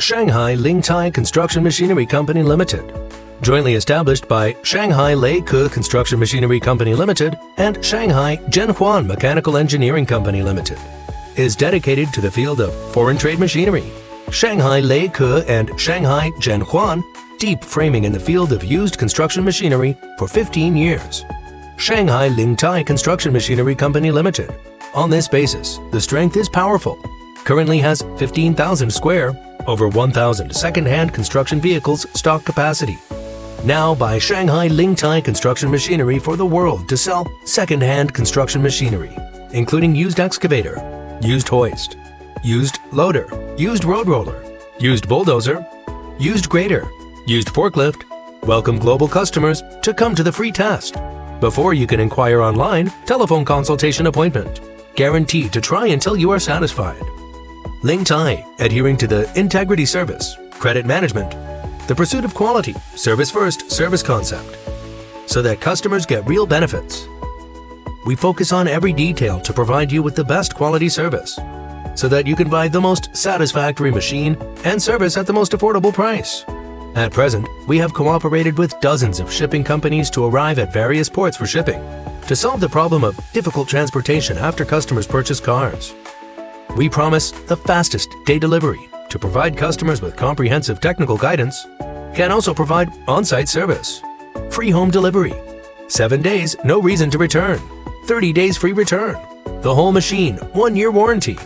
Shanghai Lingtai Construction Machinery Company Limited, jointly established by Shanghai Lingtai Construction Machinery Company Limited and Shanghai Zhenhuan Mechanical Engineering Company Limited, is dedicated to the field of foreign trade machinery. Shanghai Lingtai and Shanghai Zhenhuan deep framing in the field of used construction machinery for 15 years. Shanghai Lingtai Construction Machinery Company Limited. On this basis, the strength is powerful. Currently has 15,000 square, over 1,000 second-hand construction vehicles stock capacity. Now by Shanghai Lingtai Construction Machinery for the world to sell second-hand construction machinery, including used excavator, used hoist, used loader, used road roller, used bulldozer, used grader, used forklift. Welcome global customers to come to the free test. Before you can inquire online, telephone consultation appointment. Guaranteed to try until you are satisfied. Lingtai, adhering to the integrity service, credit management, the pursuit of quality, service first service concept, so that customers get real benefits. We focus on every detail to provide you with the best quality service, so that you can buy the most satisfactory machine and service at the most affordable price. At present, we have cooperated with dozens of shipping companies to arrive at various ports for shipping, to solve the problem of difficult transportation after customers purchase cars. We promise the fastest day delivery to provide customers with comprehensive technical guidance, can also provide on-site service, free home delivery, 7 days, no reason to return, 30 days free return, the whole machine, 1-year warranty,